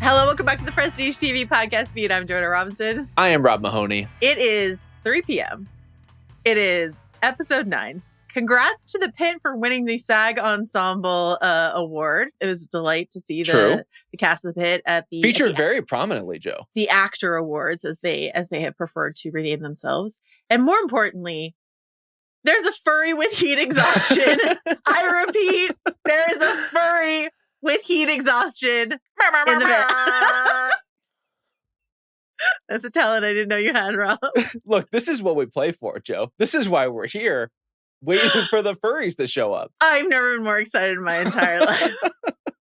Hello, welcome back to the Prestige TV podcast feed. I'm Joanna Robinson. I am Rob Mahoney. It is 3 p.m. It is episode 9. Congrats to the Pitt for winning the SAG Ensemble award. It was a delight to see the cast of the Pitt at the featured very prominently, Joe. The Actor Awards, as they have preferred to rename themselves, and more importantly, there's a furry with heat exhaustion. I repeat, there is a furry with heat exhaustion in the That's a talent I didn't know you had, Rob. Look, this is what we play for, Joe. This is why we're here, waiting for the furries to show up. I've never been more excited in my entire life.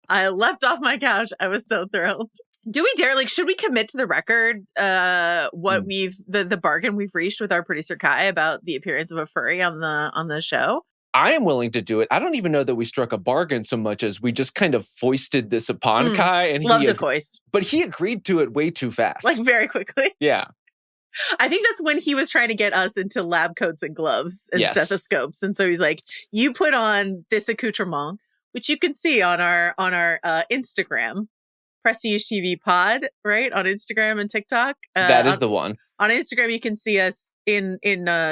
I leapt off my couch. I was so thrilled. Do we dare, should we commit to the record what the bargain we've reached with our producer Kai about the appearance of a furry on the show? I am willing to do it. I don't even know that we struck a bargain so much as we just kind of foisted this upon Kai. And love to foist. But he agreed to it way too fast. Very quickly. Yeah. I think that's when he was trying to get us into lab coats and gloves and stethoscopes. And so he's like, you put on this accoutrement, which you can see on our Instagram, Prestige TV Pod, right? On Instagram and TikTok. That is the one. On Instagram, you can see us in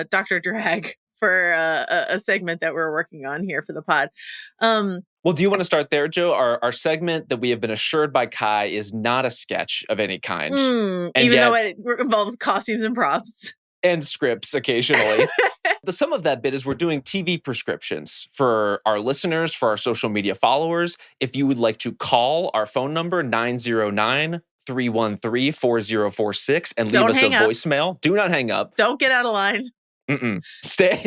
Dr. Drag for a segment that we're working on here for the pod. Well, do you want to start there, Joe? Our segment that we have been assured by Kai is not a sketch of any kind. Even though it involves costumes and props. And scripts occasionally. The sum of that bit is we're doing TV prescriptions for our listeners, for our social media followers. If you would like to call our phone number, 909-313-4046, and leave us a voicemail. Do not hang up. Don't get out of line. Stay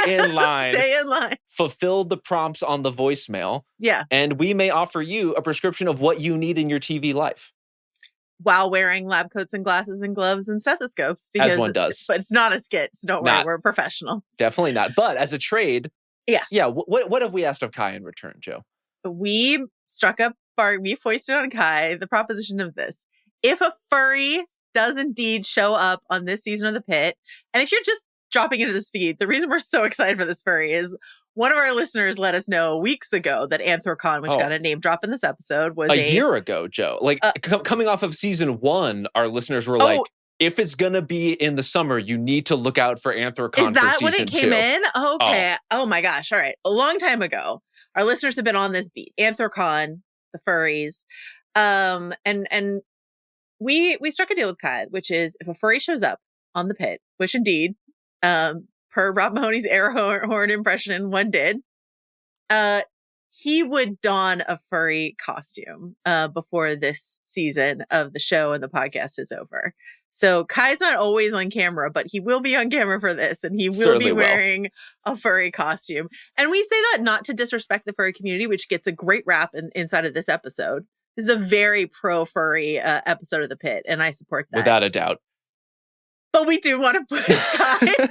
in line. Stay in line. Fulfill the prompts on the voicemail. Yeah. And we may offer you a prescription of what you need in your TV life. While wearing lab coats and glasses and gloves and stethoscopes. As one does. But it's not a skit, so don't worry, we're professionals. Definitely not. But as a trade, yes. Yeah, what have we asked of Kai in return, Joe? We we foisted on Kai the proposition of this. If a furry does indeed show up on this season of The Pitt, and if you're just dropping into this feed, the reason we're so excited for this furry is one of our listeners let us know weeks ago that Anthrocon, which got a name drop in this episode, was a year ago, Joe. Coming off of season 1, our listeners were like, if it's going to be in the summer, you need to look out for Anthrocon for season 2. Is that when it came in? Okay. Oh my gosh. All right. A long time ago, our listeners have been on this beat. Anthrocon, the furries. And we struck a deal with Kai, which is if a furry shows up on the Pitt, which indeed, per Rob Mahoney's air horn impression, one did. He would don a furry costume before this season of the show and the podcast is over. So Kai's not always on camera, but he will be on camera for this, and he will be wearing a furry costume. And we say that not to disrespect the furry community, which gets a great rap inside of this episode. This is a very pro-furry episode of The Pitt, and I support that. Without a doubt. But we do want to put Kai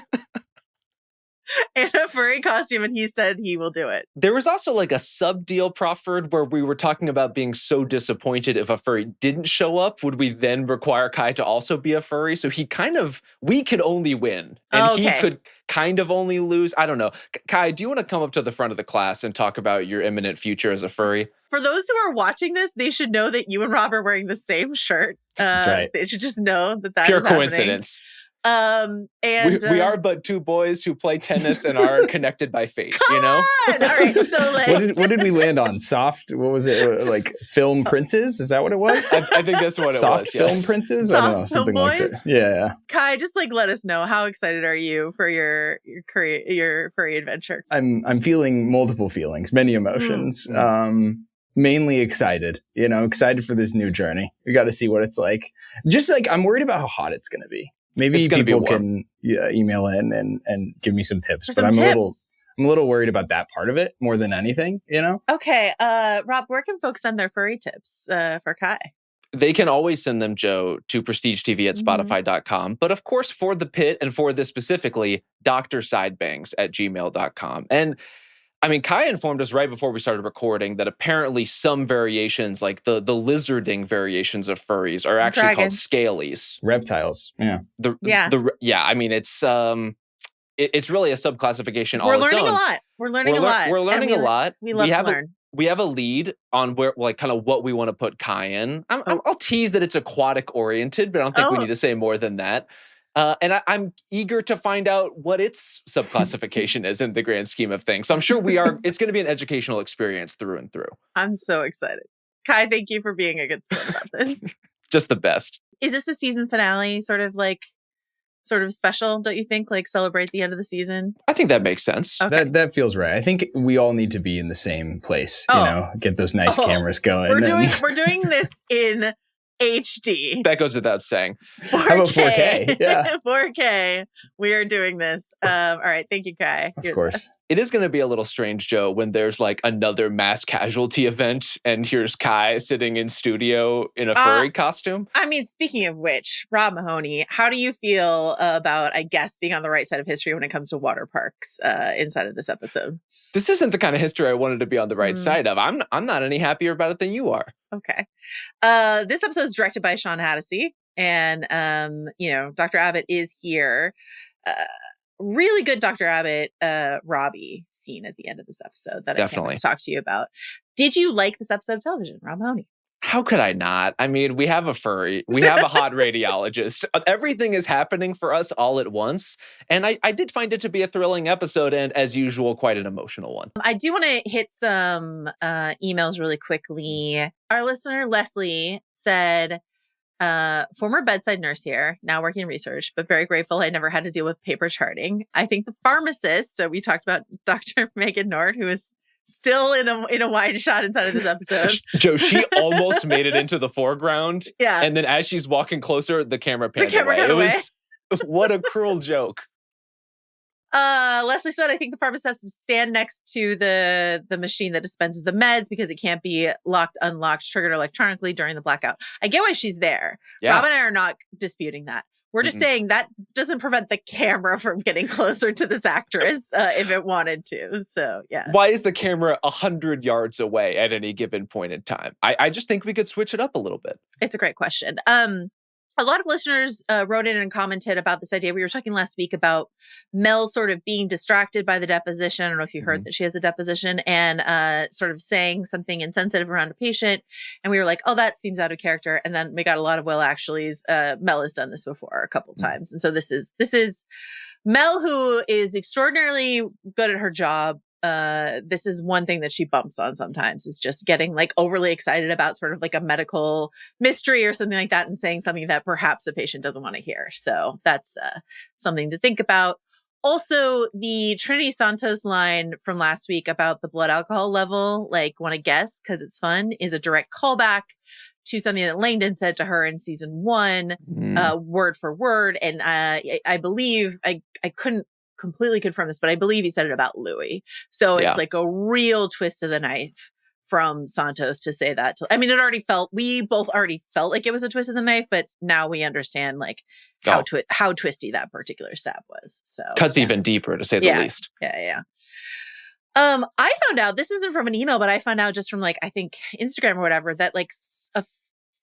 in a furry costume, and he said he will do it. There was also a sub deal proffered where we were talking about being so disappointed if a furry didn't show up. Would we then require Kai to also be a furry? So we could only win, and he could kind of only lose. I don't know. Kai, do you want to come up to the front of the class and talk about your imminent future as a furry? For those who are watching this, they should know that you and Rob are wearing the same shirt. That's right. They should just know that pure is coincidence. And we are but two boys who play tennis and are connected by fate. All right, so what did we land on? Soft? What was it? Film princes? Is that what it was? I think that's what it was. Soft film princes? I don't know, something like that. Yeah. Kai, just let us know, how excited are you for your furry adventure? I'm feeling multiple feelings, many emotions. Mainly excited, excited for this new journey. We got to see what it's like. Just I'm worried about how hot it's going to be. Maybe people can email in and give me some tips. But I'm a little worried about that part of it more than anything, Okay. Rob, where can folks send their furry tips for Kai? They can always send them, Joe, to prestigetv@spotify.com. But of course, for The Pitt and for this specifically, drsidebangs@gmail.com. And I mean, Kai informed us right before we started recording that apparently some variations, like the lizarding variations of furries, are actually called scalies. Reptiles. Yeah. I mean, it's really a subclassification all We're its own. learning a lot. We're learning a lot. We're learning a lot. We love to learn. we have a lead on where, like, kind of what we want to put Kai in. I'll tease that it's aquatic oriented, but I don't think we need to say more than that. And I'm eager to find out what its subclassification is in the grand scheme of things. So I'm sure it's going to be an educational experience through and through. I'm so excited. Kai, thank you for being a good sport about this. Just the best. Is this a season finale sort of special, don't you think? Like, celebrate the end of the season? I think that makes sense. Okay. That feels right. I think we all need to be in the same place, you know, get those nice cameras going. We're doing this in HD. That goes without saying. 4K. How about 4K? Yeah. 4K. We are doing this. All right. Thank you, Kai. Of course. It is going to be a little strange, Joe, when there's like another mass casualty event and here's Kai sitting in studio in a furry costume. I mean, speaking of which, Rob Mahoney, how do you feel about, I guess, being on the right side of history when it comes to water parks inside of this episode? This isn't the kind of history I wanted to be on the right side of. I'm not any happier about it than you are. Okay. This episode is directed by Sean Hattasey, and Dr. Abbott is here. Really good Dr. Abbott Robbie scene at the end of this episode that Definitely. I can't talk to you about. Did you like this episode of television, Rob Mahoney? How could I not? I mean, we have a furry. We have a hot radiologist. Everything is happening for us all at once. And I did find it to be a thrilling episode and, as usual, quite an emotional one. I do want to hit some emails really quickly. Our listener, Leslie, said, former bedside nurse here, now working in research, but very grateful I never had to deal with paper charting. I think the pharmacist, so we talked about Dr. Megan Nord, who is still in a wide shot inside of this episode. Joe, she almost made it into the foreground. Yeah. And then as she's walking closer, the camera panned away. It was, what a cruel joke. Leslie said, I think the pharmacist has to stand next to the machine that dispenses the meds because it can't be locked, unlocked, triggered electronically during the blackout. I get why she's there. Yeah. Rob and I are not disputing that. We're just saying that doesn't prevent the camera from getting closer to this actress if it wanted to. So, yeah. Why is the camera 100 yards away at any given point in time? I just think we could switch it up a little bit. It's a great question. A lot of listeners wrote in and commented about this idea. We were talking last week about Mel sort of being distracted by the deposition. I don't know if you heard that she has a deposition, and sort of saying something insensitive around a patient. And we were like, oh, that seems out of character. And then we got a lot of, well, actually, Mel has done this before a couple times. And so this is Mel, who is extraordinarily good at her job. This is one thing that she bumps on sometimes, is just getting like overly excited about sort of like a medical mystery or something like that and saying something that perhaps the patient doesn't want to hear. So that's something to think about. Also, the Trinity Santos line from last week about the blood alcohol level, like, want to guess because it's fun, is a direct callback to something that Langdon said to her in season 1, word for word. And I believe, I couldn't completely confirm this, but I believe he said it about Louis. So it's like a real twist of the knife from Santos to say that. We both already felt like it was a twist of the knife, but now we understand like how twisty that particular stab was. So cuts even deeper, to say the least. Yeah. I found out, this isn't from an email, but I found out just from like, I think Instagram or whatever, that like a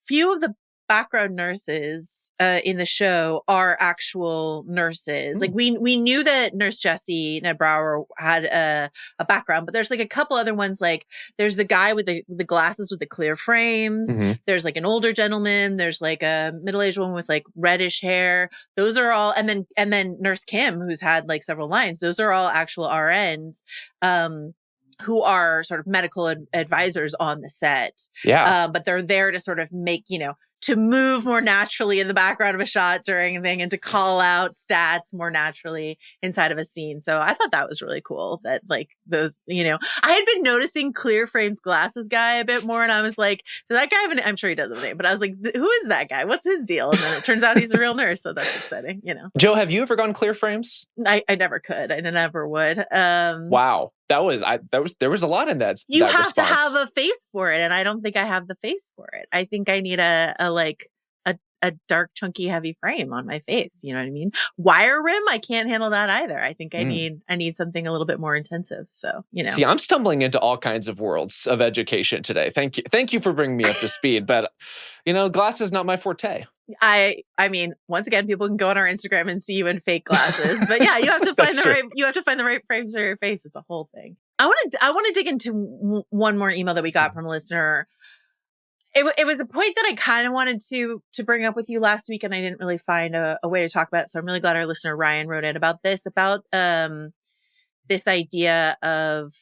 few of the background nurses in the show are actual nurses. Like we knew that Nurse Jessie Nedbrower had a background, but there's like a couple other ones. Like there's the guy with the glasses with the clear frames. There's like an older gentleman. There's like a middle-aged woman with like reddish hair. Those are all, and then Nurse Kim, who's had like several lines. Those are all actual RNs. Who are sort of medical advisors on the set. Yeah. But they're there to sort of make, to move more naturally in the background of a shot during a thing and to call out stats more naturally inside of a scene. So I thought that was really cool that like those, I had been noticing Clear Frame's glasses guy a bit more, and I was like, does that guy have I'm sure he does have a name, but I was like, who is that guy? What's his deal? And then it turns out he's a real nurse. So that's exciting, Joe, have you ever gone Clear Frames? I never could. I never would. Wow. There was a lot in that. You that have response. to have a face for it, and I don't think I have the face for it. I think I need a dark, chunky, heavy frame on my face. You know what I mean? Wire rim, I can't handle that either. I think I need something a little bit more intensive. So See, I'm stumbling into all kinds of worlds of education today. Thank you for bringing me up to speed. But glass is not my forte. I mean, once again, people can go on our Instagram and see you in fake glasses. But yeah, you have to find the right frames for your face. It's a whole thing. I want to dig into one more email that we got from a listener. It was a point that I kind of wanted to bring up with you last week, and I didn't really find a way to talk about it. So I'm really glad our listener Ryan wrote in about this idea of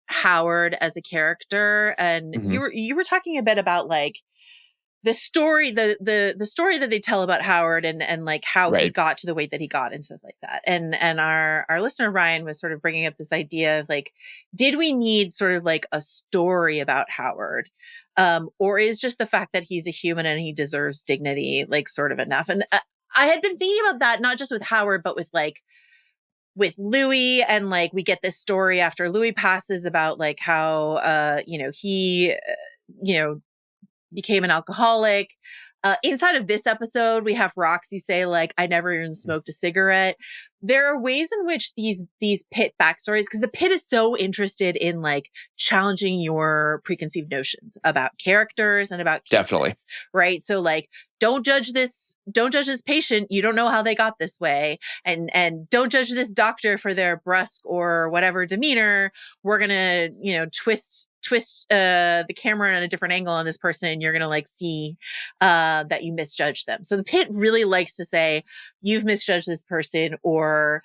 Howard as a character. And you were talking a bit about like the story, the story that they tell about Howard and like how he got to the weight that he got and stuff like that. And our listener Ryan was sort of bringing up this idea of like, did we need sort of like a story about Howard? Or is just the fact that he's a human and he deserves dignity, like sort of enough? And I had been thinking about that, not just with Howard, but with Louis. And like, we get this story after Louis passes about like how, he, became an alcoholic. Inside of this episode, we have Roxie say like, I never even smoked a cigarette. There are ways in which these Pitt backstories, because the Pitt is so interested in like challenging your preconceived notions about characters and about cases, definitely, right? So like, don't judge this patient. You don't know how they got this way. And don't judge this doctor for their brusque or whatever demeanor. We're going to, twist the camera in a different angle on this person, and you're going to like see that you misjudged them. So the Pitt really likes to say, you've misjudged this person, or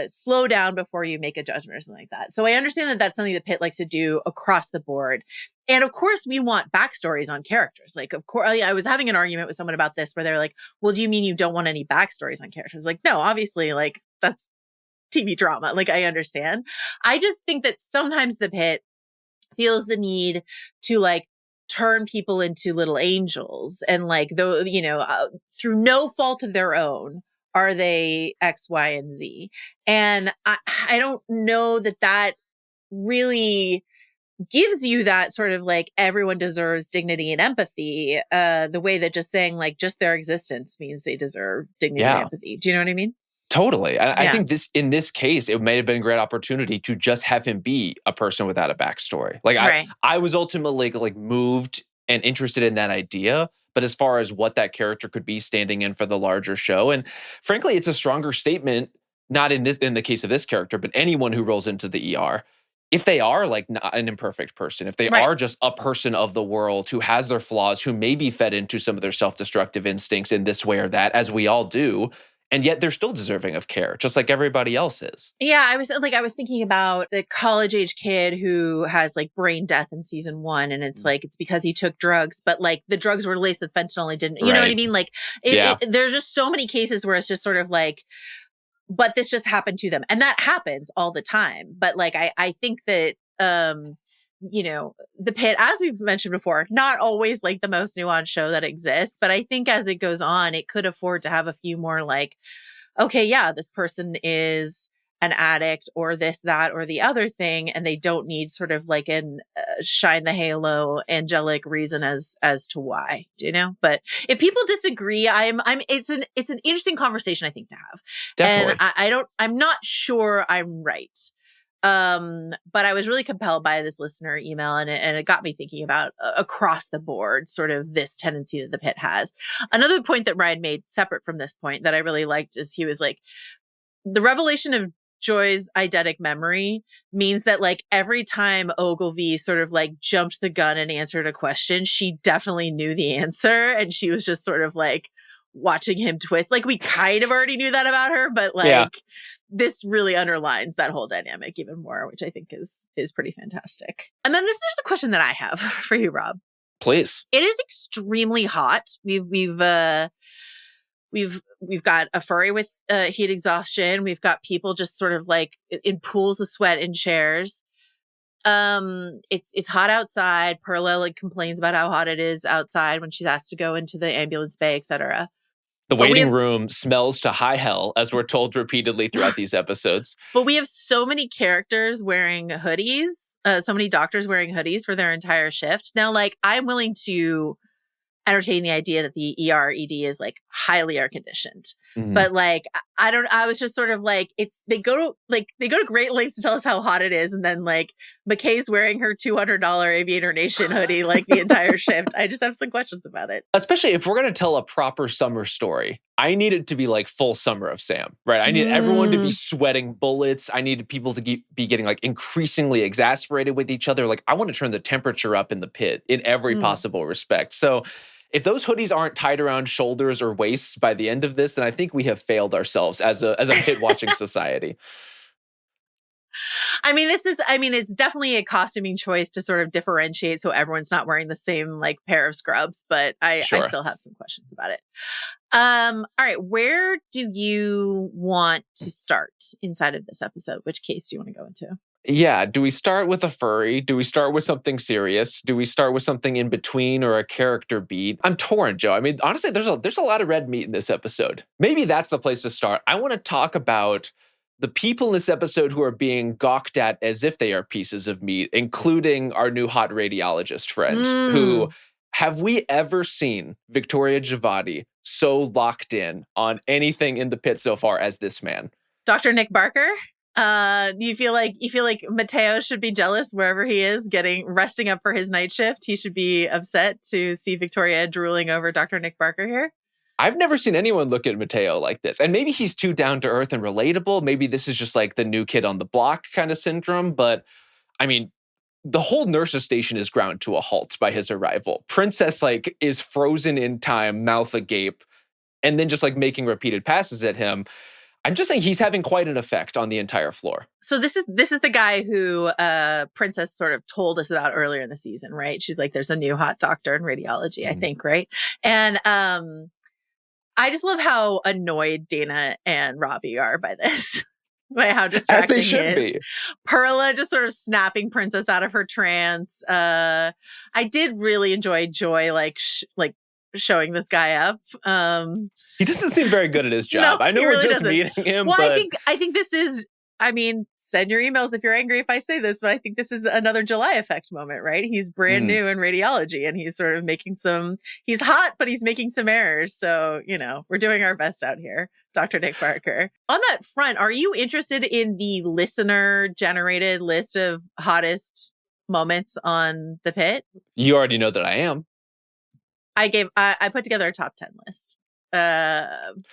slow down before you make a judgment or something like that. So I understand that that's something that Pitt likes to do across the board. And of course, we want backstories on characters. Like, of course, I was having an argument with someone about this where they're like, well, do you mean you don't want any backstories on characters? Like, no, obviously, like, that's TV drama. Like, I understand. I just think that sometimes the Pitt feels the need to like turn people into little angels, and like, though, through no fault of their own, are they X, Y, and Z? And I don't know that really gives you that sort of like everyone deserves dignity and empathy, the way that just saying like just their existence means they deserve dignity and empathy. Do you know what I mean? Totally. I think in this case, it may have been a great opportunity to just have him be a person without a backstory. Like I was ultimately like moved and interested in that idea. But as far as what that character could be standing in for the larger show, and frankly, it's a stronger statement, not in the case of this character, but anyone who rolls into the ER. If they are like not an imperfect person, if they are just a person of the world who has their flaws, who may be fed into some of their self-destructive instincts in this way or that, as we all do, and yet they're still deserving of care, just like everybody else is. Yeah, I was thinking about the college-age kid who has like brain death in season 1, and it's like, it's because he took drugs, but like the drugs were laced with fentanyl and didn't, you know what I mean? Like, there's just so many cases where it's just sort of like, but this just happened to them. And that happens all the time. But like, I think that, the Pitt, as we've mentioned before, not always like the most nuanced show that exists. But I think as it goes on, it could afford to have a few more like, okay, yeah, this person is an addict or this, that, or the other thing. And they don't need sort of like an shine the halo angelic reason as to why, do you know? But if people disagree, it's an interesting conversation, I think, to have. Definitely. And I'm not sure I'm right. But I was really compelled by this listener email, and it got me thinking about across the board, sort of this tendency that the Pitt has. Another point that Ryan made separate from this point that I really liked is he was like, the revelation of Joy's eidetic memory means that like every time Ogilvy sort of like jumped the gun and answered a question, she definitely knew the answer. And she was just sort of like watching him twist. Like, we kind of already knew that about her, but like this really underlines that whole dynamic even more, which I think is pretty fantastic. And then this is just a question that I have for you, Rob. Please. It is extremely hot. We've got a furry with heat exhaustion. We've got people just sort of like in pools of sweat in chairs. It's hot outside. Perla like complains about how hot it is outside when she's asked to go into the ambulance bay, etc. The waiting room smells to high hell, as we're told repeatedly throughout these episodes. But we have so many characters wearing hoodies, so many doctors wearing hoodies for their entire shift. Now, like, I'm willing to entertain the idea that the ED is like highly air conditioned. Mm-hmm. But like, I was just sort of like, they go to great lengths to tell us how hot it is. And then like McKay's wearing her $200 Aviator Nation hoodie, like the entire shift. I just have some questions about it. Especially if we're going to tell a proper summer story. I need it to be like full Summer of Sam, right? I need everyone to be sweating bullets. I need people to be getting like increasingly exasperated with each other. Like I want to turn the temperature up in the pit in every possible respect. So if those hoodies aren't tied around shoulders or waists by the end of this, then I think we have failed ourselves as a pit watching society. I mean, it's definitely a costuming choice to sort of differentiate so everyone's not wearing the same like pair of scrubs, but I still have some questions about it. All right, where do you want to start inside of this episode? Which case do you want to go into? Yeah, do we start with a furry? Do we start with something serious? Do we start with something in between or a character beat? I'm torn, Joe. I mean, honestly, there's a lot of red meat in this episode. Maybe that's the place to start. I want to talk about the people in this episode who are being gawked at as if they are pieces of meat, including our new hot radiologist friend, who have we ever seen Victoria Javati so locked in on anything in the pit so far as this man? Dr. Nick Barker? Do you feel like Mateo should be jealous wherever he is resting up for his night shift? He should be upset to see Victoria drooling over Dr. Nick Barker here? I've never seen anyone look at Mateo like this. And maybe he's too down to earth and relatable. Maybe this is just like the new kid on the block kind of syndrome. But I mean, the whole nurse's station is ground to a halt by his arrival. Princess like is frozen in time, mouth agape, and then just like making repeated passes at him. I'm just saying he's having quite an effect on the entire floor. So this is the guy who Princess sort of told us about earlier in the season, right? She's like, there's a new hot doctor in radiology, I think, right? And I just love how annoyed Dana and Robbie are by this. By how distracting As they should be. Perla just sort of snapping Princess out of her trance. I did really enjoy Joy showing this guy up. He doesn't seem very good at his job. No, I know really we're just doesn't. meeting him. Well, but I think this is. I mean, send your emails if you're angry if I say this, but I think this is another July effect moment, right? He's brand new in radiology and he's sort of he's hot, but he's making some errors. So, we're doing our best out here, Dr. Nick Barker. On that front, are you interested in the listener generated list of hottest moments on the pit? You already know that I am. I put together a top 10 list.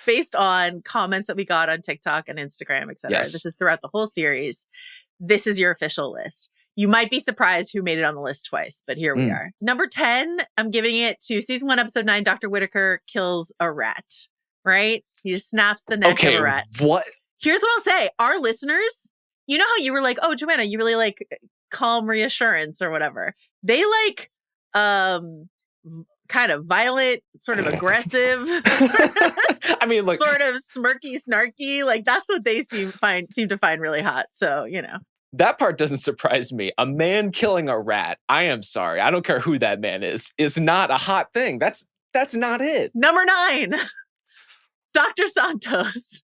Based on comments that we got on TikTok and Instagram, etc. Yes. This is throughout the whole series. This is your official list. You might be surprised who made it on the list twice, but here we are. Number 10, I'm giving it to season 1, episode 9. Dr. Whitaker kills a rat, right? He just snaps the neck of a rat. What? Here's what I'll say. Our listeners, you know how you were like, oh, Joanna, you really like calm reassurance or whatever. They like, kind of violent, sort of aggressive. I mean, like sort of smirky, snarky. Like that's what they seem to find really hot. So, that part doesn't surprise me. A man killing a rat, I am sorry, I don't care who that man is not a hot thing. That's not it. Number 9, Dr. Santos.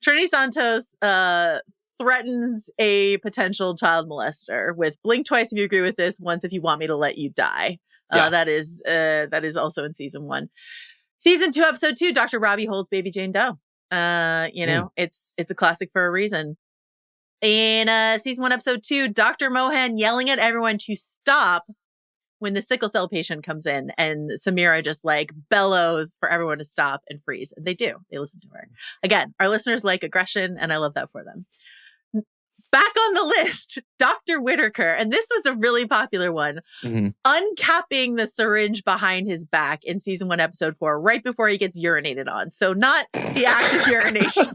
Trinity Santos threatens a potential child molester with blink twice if you agree with this, once if you want me to let you die. Yeah. That is also in season 1. Season 2, episode 2, Dr. Robbie holds baby Jane Doe. It's a classic for a reason. In season 1, episode 2, Dr. Mohan yelling at everyone to stop when the sickle cell patient comes in, and Samira just like bellows for everyone to stop and freeze. And they do. They listen to her. Again, our listeners like aggression, and I love that for them. Back on the list, Dr. Whitaker, and this was a really popular one, uncapping the syringe behind his back in season 1, episode 4, right before he gets urinated on. So not the act of urination,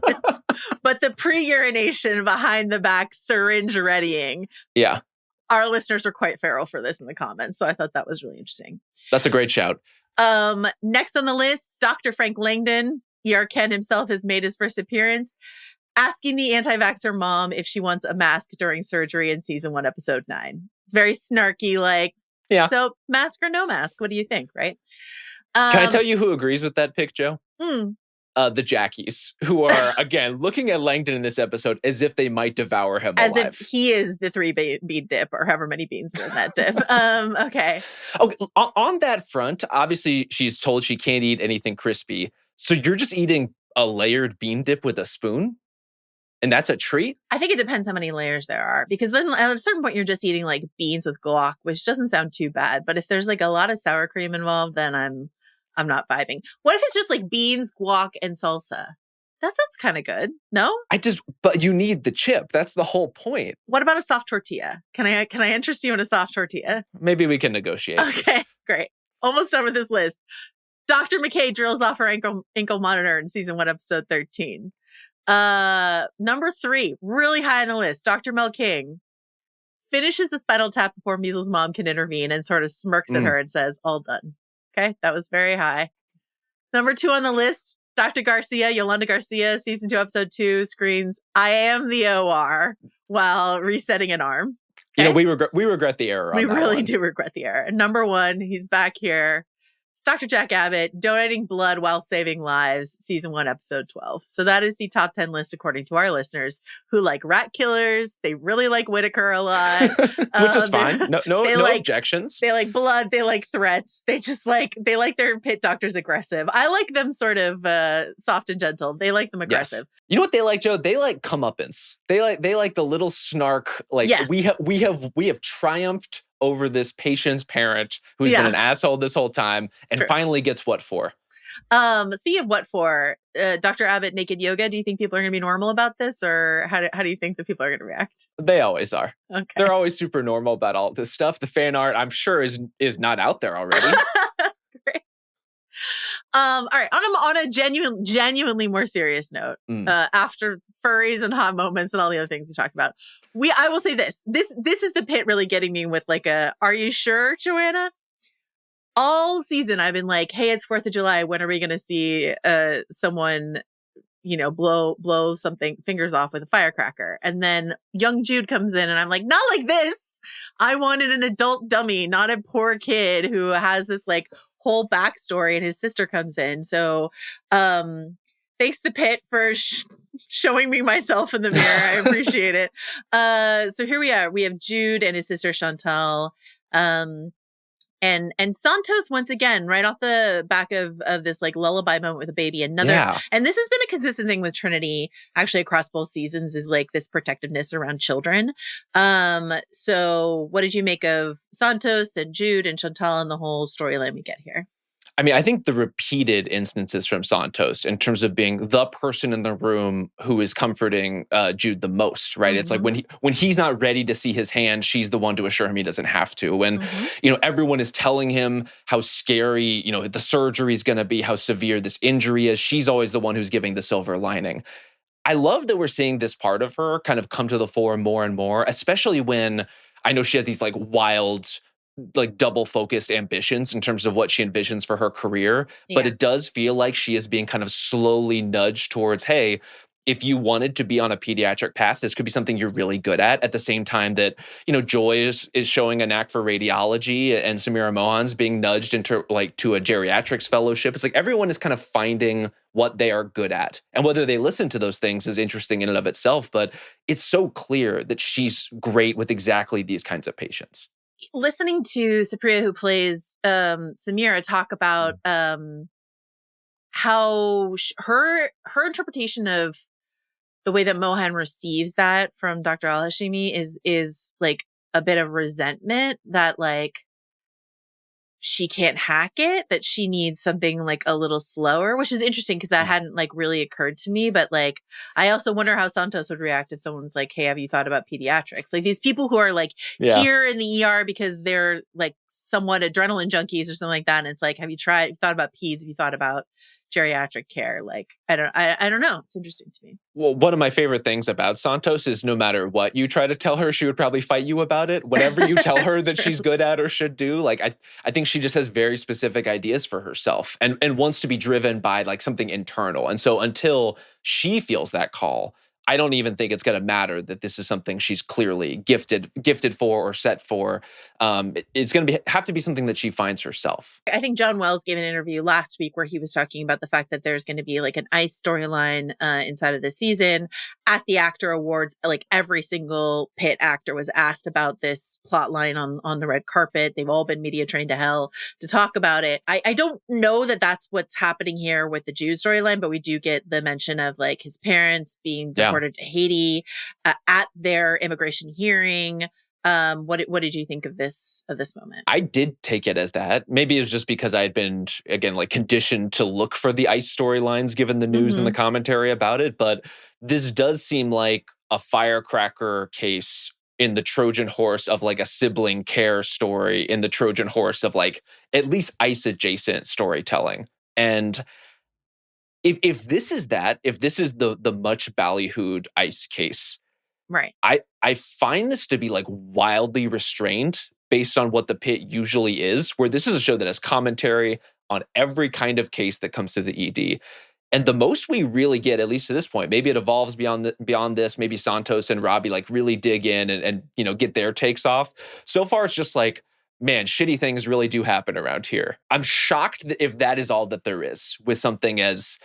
but the pre-urination behind the back syringe readying. Yeah. Our listeners were quite feral for this in the comments, so I thought that was really interesting. That's a great shout. Next on the list, Dr. Frank Langdon, ER Ken himself, has made his first appearance, asking the anti-vaxxer mom if she wants a mask during surgery in season 1, episode 9. It's very snarky, like, so mask or no mask? What do you think, right? Can I tell you who agrees with that pick, Joe? The Jackies, who are, again, looking at Langdon in this episode as if they might devour him alive. As if he is the 3-bean dip, or however many beans are in that dip. Okay. On that front, obviously, she's told she can't eat anything crispy. So you're just eating a layered bean dip with a spoon? And that's a treat? I think it depends how many layers there are. Because then at a certain point, you're just eating like beans with guac, which doesn't sound too bad. But if there's like a lot of sour cream involved, then I'm I'm not vibing. What if it's just like beans, guac, and salsa? That sounds kind of good. No? But you need the chip. That's the whole point. What about a soft tortilla? Can I interest you in a soft tortilla? Maybe we can negotiate. Okay, great. Almost done with this list. Dr. McKay drills off her ankle monitor in season 1, episode 13. Number 3, really high on the list. Dr. Mel King finishes the spinal tap before Measles' mom can intervene and sort of smirks at her and says, all done. Okay, that was very high. Number 2 on the list, Dr. Garcia, Yolanda Garcia, season 2, episode 2, screens I am the OR while resetting an arm. Okay? We regret the error. We really do regret the error. And number 1, he's back here. It's Dr. Jack Abbott donating blood while saving lives, season 1, episode 12. So that is the top 10 list according to our listeners who like rat killers. They really like Whitaker a lot, which is fine. No objections. They like blood. They like threats. They like their Pitt doctors aggressive. I like them sort of soft and gentle. They like them aggressive. Yes. You know what they like, Joe? They like comeuppance. They like the little snark. Like yes. we have triumphed over this patient's parent who's been an asshole this whole time and finally gets what for. Speaking of what for, Dr. Abbott naked yoga, do you think people are going to be normal about this, or how do you think the people are going to react? They always are. Okay. They're always super normal about all this stuff. The fan art, I'm sure, is not out there already. Great. All right. On a genuinely more serious note, after furries and hot moments and all the other things we talked about, I will say this is the Pitt really getting me with like are you sure, Joanna? All season I've been like, hey, it's 4th of July. When are we going to see someone, blow something fingers off with a firecracker? And then young Jude comes in and I'm like, not like this. I wanted an adult dummy, not a poor kid who has this like whole backstory, and his sister comes in. So thanks to Pitt for showing me myself in the mirror. I appreciate it. So here we are. We have Jude and his sister Chantal. And Santos, once again, right off the back of this like lullaby moment with a baby, and this has been a consistent thing with Trinity actually across both seasons, is like this protectiveness around children. So what did you make of Santos and Jude and Chantal and the whole storyline we get here? I mean, I think the repeated instances from Santos in terms of being the person in the room who is comforting Jude the most, right? Mm-hmm. It's like when he's not ready to see his hand, she's the one to assure him he doesn't have to. When, everyone is telling him how scary, the surgery is going to be, how severe this injury is, she's always the one who's giving the silver lining. I love that we're seeing this part of her kind of come to the fore more and more, especially when I know she has these like wild, like double focused ambitions in terms of what she envisions for her career. Yeah. But it does feel like she is being kind of slowly nudged towards, hey, if you wanted to be on a pediatric path, this could be something you're really good at the same time that, Joy is showing a knack for radiology, and Samira Mohan's being nudged into to a geriatrics fellowship. It's like everyone is kind of finding what they are good at. And whether they listen to those things is interesting in and of itself, but it's so clear that she's great with exactly these kinds of patients. Listening to Supriya, who plays Samira, talk about how her interpretation of the way that Mohan receives that from Dr. Al-Hashimi is like a bit of resentment that like she can't hack it, that she needs something like a little slower, which is interesting because that hadn't like really occurred to me. But like, I also wonder how Santos would react if someone was like, hey, have you thought about pediatrics? Like these people who are like here in the ER because they're like somewhat adrenaline junkies or something like that. And it's like, have you thought about peds? Have you thought about geriatric care? Like, I don't know. It's interesting to me. Well, one of my favorite things about Santos is no matter what you try to tell her, she would probably fight you about it. Whatever you tell her that she's good at or should do, like I think she just has very specific ideas for herself and wants to be driven by like something internal. And so until she feels that call, I don't even think it's going to matter that this is something she's clearly gifted for or set for. It's going to have to be something that she finds herself. I think John Wells gave an interview last week where he was talking about the fact that there's going to be like an ICE storyline inside of the season. At the Actor Awards, like every single Pitt actor was asked about this plot line on the red carpet. They've all been media trained to hell to talk about it. I don't know that that's what's happening here with the Jude storyline, but we do get the mention of like his parents being deported to Haiti at their immigration hearing. What did you think of this moment? I did take it as that. Maybe it was just because I had been, again, like conditioned to look for the ICE storylines given the news and the commentary about it. But this does seem like a firecracker case in the Trojan horse of like a sibling care story, in the Trojan horse of like at least ICE adjacent storytelling. And if this is that, if this is the much ballyhooed ICE case, right? I find this to be like wildly restrained based on what the Pitt usually is, where this is a show that has commentary on every kind of case that comes through the ED. And the most we really get, at least to this point, maybe it evolves beyond this, maybe Santos and Robbie like really dig in and get their takes off. So far, it's just like, man, shitty things really do happen around here. I'm shocked that if that is all that there is with something as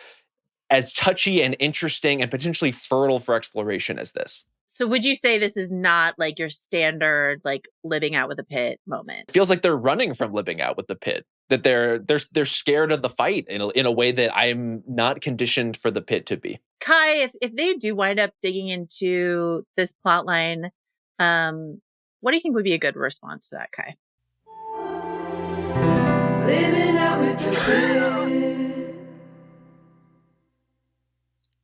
touchy and interesting and potentially fertile for exploration as this. So would you say this is not like your standard like living out with the Pitt moment? It feels like they're running from living out with the Pitt. That they're scared of the fight in a way that I'm not conditioned for the Pitt to be. Kai, if they do wind up digging into this plot line, what do you think would be a good response to that, Kai? Living out with the Pitt.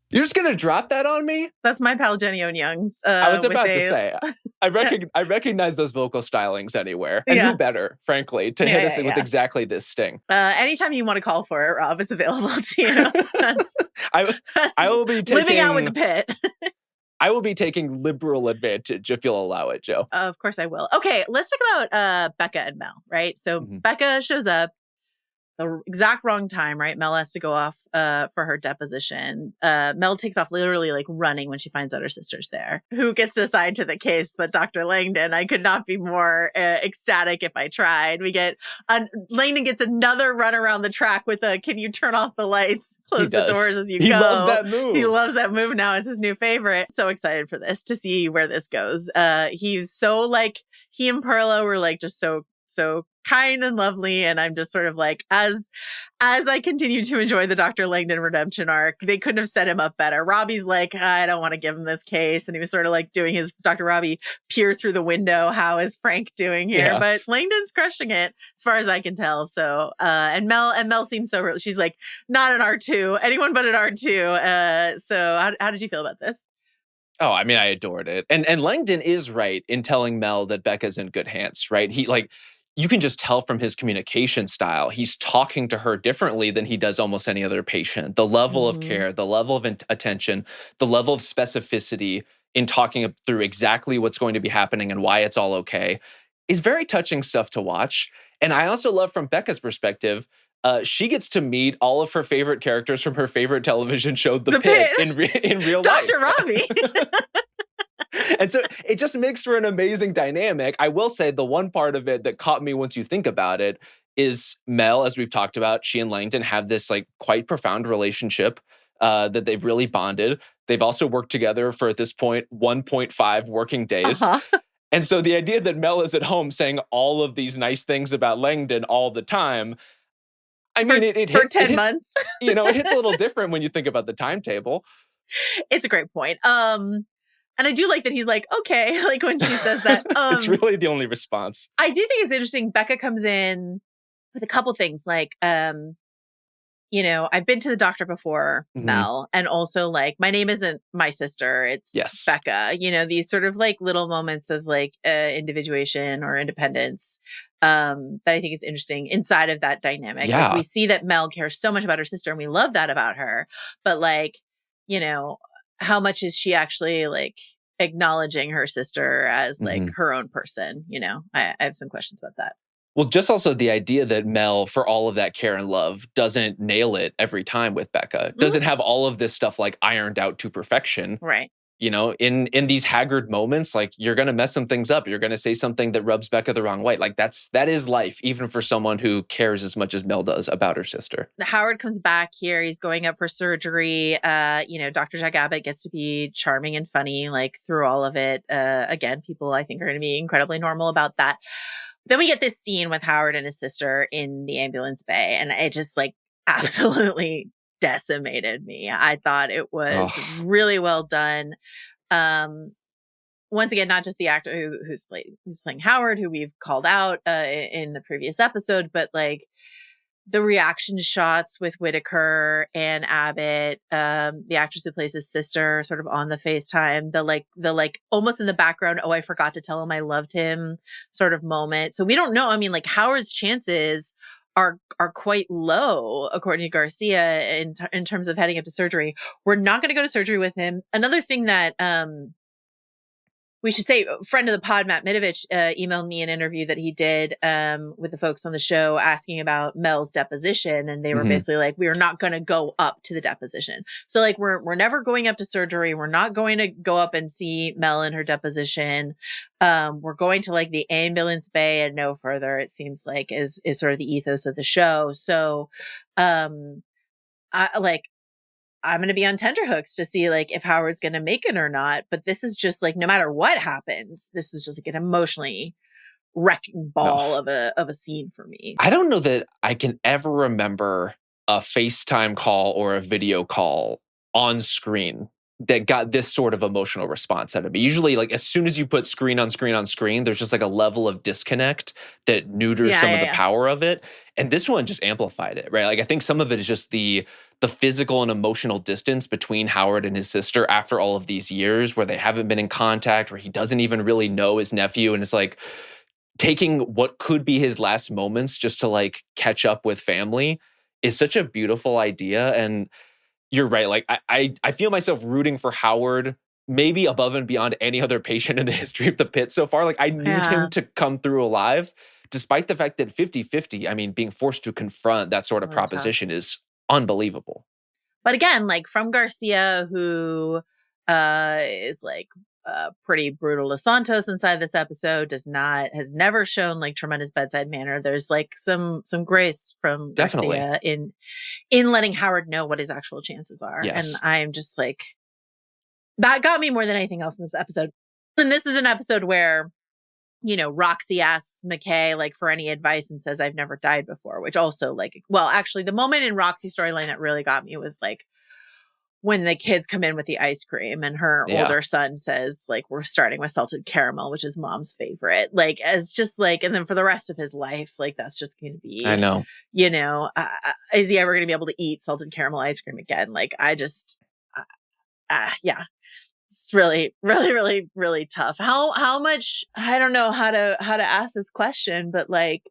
You're just gonna drop that on me? That's my pal Jenny Owen Young's. I was about to say, I recognize those vocal stylings anywhere, and who better, frankly, to hit us with exactly this sting. Anytime you want to call for it, Rob, it's available to you. I will be taking, living out with the Pitt. I will be taking liberal advantage if you'll allow it, Joe. Of course I will. Okay, let's talk about Becca and Mel, right? So Becca shows up the exact wrong time, right? Mel has to go off for her deposition. Mel takes off literally like running when she finds out her sister's there. Who gets to assign to the case but Dr. Langdon? I could not be more ecstatic if I tried. Langdon gets another run around the track with a, can you turn off the lights, close the doors as you go. He loves that move. He loves that move now. It's his new favorite. So excited for this, to see where this goes. He's so like, he and Perla were like just so kind and lovely, and I'm just sort of like, as I continue to enjoy the Dr. Langdon redemption arc, they couldn't have set him up better. Robbie's like, I don't want to give him this case, and he was sort of like doing his Dr. Robbie peer through the window, how is Frank doing here? Yeah. But Langdon's crushing it as far as I can tell. So and Mel seems so real. She's like, not an R2, anyone but an R2. So how did you feel about this? Oh, I mean, I adored it. And Langdon is right in telling Mel that Becca's in good hands, right? He like, you can just tell from his communication style, he's talking to her differently than he does almost any other patient. The level of care, the level of attention, the level of specificity in talking through exactly what's going to be happening and why it's all okay is very touching stuff to watch. And I also love from Becca's perspective, she gets to meet all of her favorite characters from her favorite television show, The Pitt, in real life. Dr. Robbie. And so it just makes for an amazing dynamic. I will say the one part of it that caught me once you think about it is Mel, as we've talked about, she and Langdon have this like quite profound relationship that they've really bonded. They've also worked together for, at this point, 1.5 working days. And so the idea that Mel is at home saying all of these nice things about Langdon all the time, I mean, it for 10 months. It hits a little different when you think about the timetable. It's a great point. And I do like that he's like, okay, like when she says that. It's really the only response. I do think it's interesting. Becca comes in with a couple things like, I've been to the doctor before, Mel, and also like, my name isn't my sister, it's Becca. These sort of like little moments of like individuation or independence that I think is interesting inside of that dynamic. Yeah. Like, we see that Mel cares so much about her sister, and we love that about her. But like, how much is she actually like acknowledging her sister as like her own person? I have some questions about that. Well, just also the idea that Mel, for all of that care and love, doesn't nail it every time with Becca, doesn't have all of this stuff like ironed out to perfection. Right. In these haggard moments, like you're going to mess some things up. You're going to say something that rubs Becca the wrong way. Like that is life, even for someone who cares as much as Mel does about her sister. Howard comes back here. He's going up for surgery. Dr. Jack Abbott gets to be charming and funny, like through all of it. Again, people I think are going to be incredibly normal about that. Then we get this scene with Howard and his sister in the ambulance bay, and it just like absolutely decimated me. I thought it was really well done. once again, not just the actor who's playing Howard, who we've called out in the previous episode, but like the reaction shots with Whitaker and Abbott, the actress who plays his sister, sort of on the FaceTime, the like almost in the background, oh, I forgot to tell him I loved him sort of moment. So we don't know. I mean, like Howard's chances are quite low, according to Garcia, in terms of heading up to surgery. We're not going to go to surgery with him. Another thing that we should say, a friend of the pod, Matt Midovich, emailed me an interview that he did with the folks on the show asking about Mel's deposition. And they were basically like, we are not going to go up to the deposition. So like, we're never going up to surgery. We're not going to go up and see Mel in her deposition. We're going to like the ambulance bay and no further, it seems like is sort of the ethos of the show. So I'm going to be on tenterhooks to see like if Howard's going to make it or not. But this is just like, no matter what happens, this is just like an emotionally wrecking ball of a scene for me. I don't know that I can ever remember a FaceTime call or a video call on screen that got this sort of emotional response out of me. Usually, like as soon as you put screen on screen on screen, there's just like a level of disconnect that neuters some of the power of it. And this one just amplified it, right? Like I think some of it is just the physical and emotional distance between Howard and his sister after all of these years where they haven't been in contact, where he doesn't even really know his nephew. And it's like taking what could be his last moments just to like catch up with family is such a beautiful idea. And you're right. Like I feel myself rooting for Howard, maybe above and beyond any other patient in the history of the Pitt so far. Like I need him to come through alive, despite the fact that 50-50, I mean, being forced to confront that sort of proposition is unbelievable. But again, like from Garcia, who is like pretty brutal to Santos inside this episode, has never shown like tremendous bedside manner. There's like some grace from Garcia in letting Howard know what his actual chances are. Yes. And I am just like, that got me more than anything else in this episode. And this is an episode where, you know, Roxie asks McKay like for any advice and says, I've never died before, which also like, well, actually the moment in Roxie's storyline that really got me was like when the kids come in with the ice cream and her older son says like, we're starting with salted caramel, which is mom's favorite. Like as just like, and then for the rest of his life, like that's just going to be, I know, you know, is he ever going to be able to eat salted caramel ice cream again? Like I just, yeah. It's really, really, really, really tough. How much, I don't know how to ask this question, but like,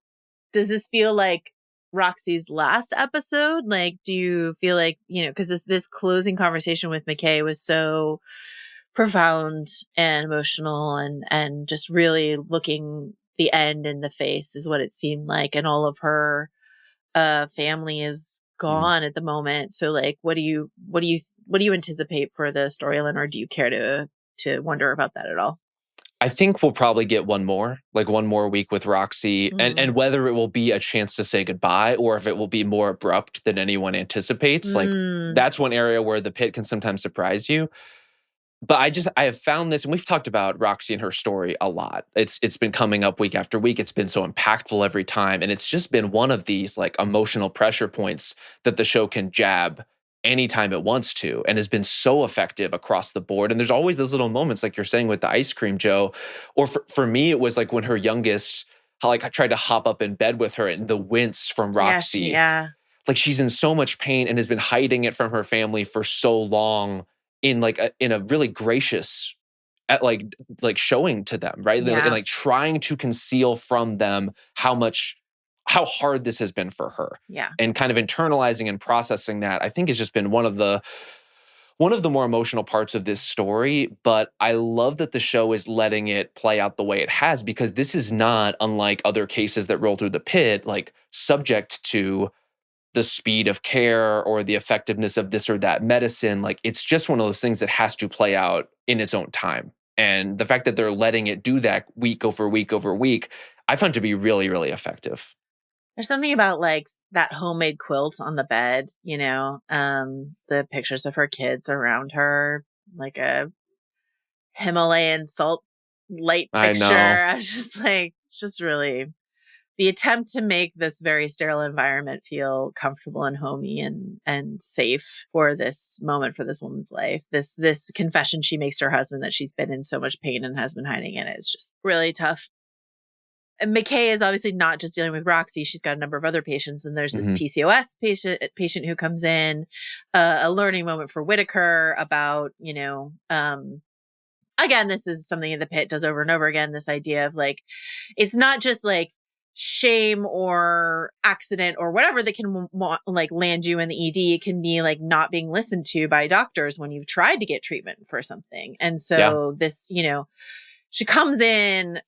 does this feel like Roxie's last episode? Like, do you feel like, you know, because this closing conversation with McKay was so profound and emotional and just really looking the end in the face is what it seemed like. And all of her family is gone at the moment. So like, what do you anticipate for the storyline, or do you care to wonder about that at all? I think we'll probably get one more week with Roxie, and whether it will be a chance to say goodbye or if it will be more abrupt than anyone anticipates. Like that's one area where the Pitt can sometimes surprise you. But I have found this, and we've talked about Roxie and her story a lot. It's been coming up week after week. It's been so impactful every time. And it's just been one of these like emotional pressure points that the show can jab anytime it wants to, and has been so effective across the board. And there's always those little moments, like you're saying with the ice cream, Joe. Or for me, it was like when her youngest, how like I tried to hop up in bed with her and the wince from Roxie. Yeah. Like she's in so much pain and has been hiding it from her family for so long in a really gracious at like showing to them, right? Yeah. And like trying to conceal from them how hard this has been for her. Yeah. And kind of internalizing and processing that, I think has just been one of the more emotional parts of this story. But I love that the show is letting it play out the way it has, because this is not unlike other cases that roll through the Pitt, like subject to the speed of care or the effectiveness of this or that medicine. Like it's just one of those things that has to play out in its own time. And the fact that they're letting it do that week over week over week, I found to be really, really effective. There's something about like that homemade quilt on the bed, you know, the pictures of her kids around her, like a Himalayan salt light fixture. I was just like, it's just really, the attempt to make this very sterile environment feel comfortable and homey and safe for this moment, for this woman's life. This confession she makes to her husband that she's been in so much pain and has been hiding in it is just really tough. And McKay is obviously not just dealing with Roxie. She's got a number of other patients, and there's this PCOS patient who comes in, a learning moment for Whitaker about, again, this is something the Pitt does over and over again, this idea of like, it's not just like shame or accident or whatever that can like land you in the ED. It can be like not being listened to by doctors when you've tried to get treatment for something. And so this, she comes in,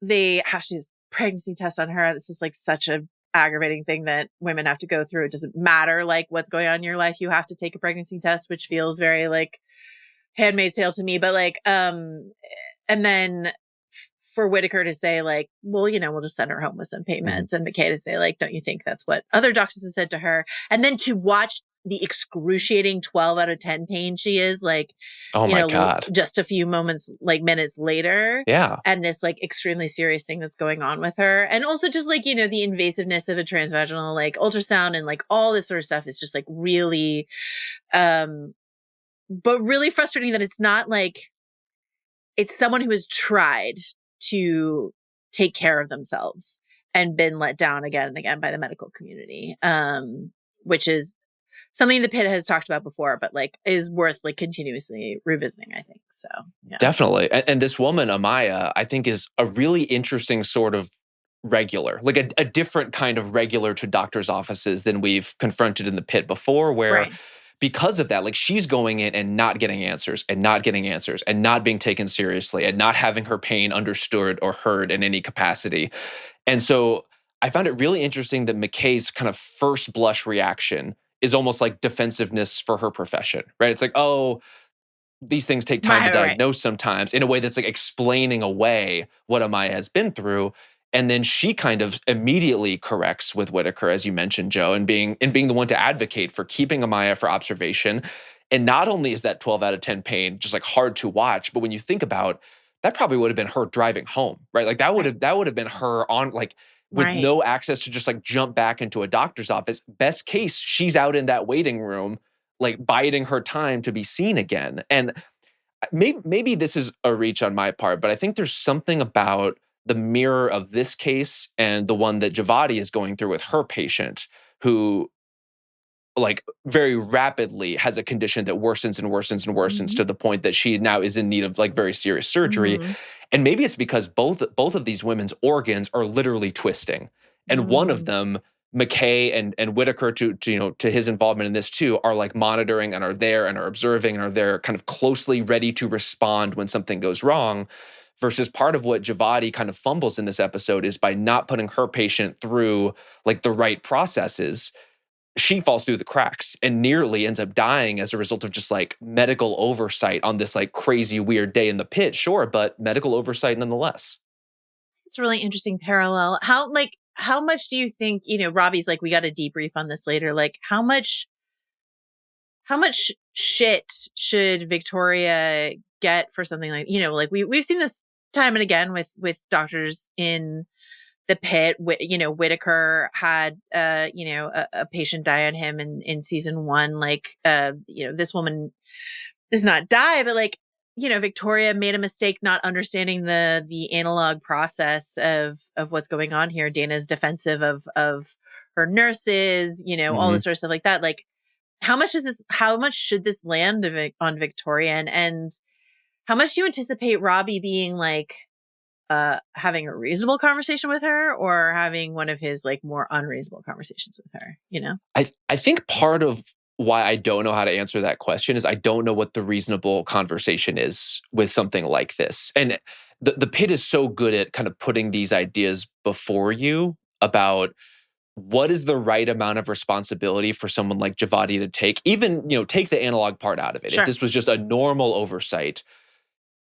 they have to do pregnancy test on her. This is like such a aggravating thing that women have to go through. It doesn't matter like what's going on in your life. You have to take a pregnancy test, which feels very like Handmaid's Tale to me. But like, and then for Whitaker to say like, well, we'll just send her home with some payments, and McKay to say like, don't you think that's what other doctors have said to her? And then to watch the excruciating 12 out of 10 pain she is like, oh my God, just a few minutes later. Yeah. And this like extremely serious thing that's going on with her. And also just like, the invasiveness of a transvaginal like ultrasound and like all this sort of stuff is just like really, but really frustrating that it's not like, it's someone who has tried to take care of themselves and been let down again and again by the medical community, which is something the Pitt has talked about before, but like is worth like continuously revisiting, I think. So yeah. Definitely. And this woman, Amaya, I think is a really interesting sort of regular, like a different kind of regular to doctors' offices than we've confronted in the Pitt before, where because of that, like she's going in and not getting answers and not getting answers and not being taken seriously and not having her pain understood or heard in any capacity. And so I found it really interesting that McKay's kind of first blush reaction is almost like defensiveness for her profession, right? It's like, oh, these things take time to diagnose sometimes, in a way that's like explaining away what Amaya has been through. And then she kind of immediately corrects with Whitaker, as you mentioned, Joe, and being the one to advocate for keeping Amaya for observation. And not only is that 12 out of 10 pain just like hard to watch, but when you think about that, probably would have been her driving home, right? Like that would have been her on like with no access to just like jump back into a doctor's office. Best case, she's out in that waiting room, like biding her time to be seen again. And maybe this is a reach on my part, but I think there's something about the mirror of this case and the one that Javadi is going through with her patient, who like very rapidly has a condition that worsens and worsens and worsens to the point that she now is in need of like very serious surgery. And maybe it's because both of these women's organs are literally twisting. And one of them, McKay and Whitaker, to his involvement in this too, are like monitoring and are there and are observing and are there kind of closely ready to respond when something goes wrong. Versus part of what Javadi kind of fumbles in this episode is by not putting her patient through like the right processes, she falls through the cracks and nearly ends up dying as a result of just like medical oversight on this like crazy weird day in the Pit. Sure, but medical oversight nonetheless. It's a really interesting parallel. How much do you think, Robbie's like, we got to debrief on this later. Like how much shit should Victoria get for something like, like we've seen this time and again with doctors in the Pit. Whitaker had, a patient die on him in season 1. Like, this woman does not die, but like, Victoria made a mistake not understanding the analog process of what's going on here. Dana's defensive of her nurses, all this sort of stuff like that. Like, how much should this land on Victoria? And how much do you anticipate Robbie being like, having a reasonable conversation with her, or having one of his like more unreasonable conversations with her, I think part of why I don't know how to answer that question is I don't know what the reasonable conversation is with something like this. And the Pit is so good at kind of putting these ideas before you about what is the right amount of responsibility for someone like Javadi to take, even, take the analog part out of it. If this was just a normal oversight,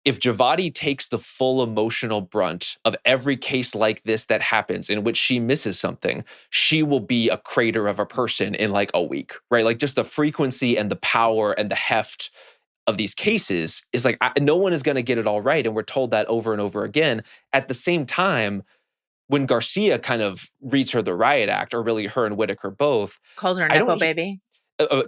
if Javadi takes the full emotional brunt of every case like this that happens in which she misses something, she will be a crater of a person in like a week, right? Like just the frequency and the power and the heft of these cases is like, no one is going to get it all right. And we're told that over and over again. At the same time, when Garcia kind of reads her the riot act, or really her and Whittaker both. Calls her a Nepo baby.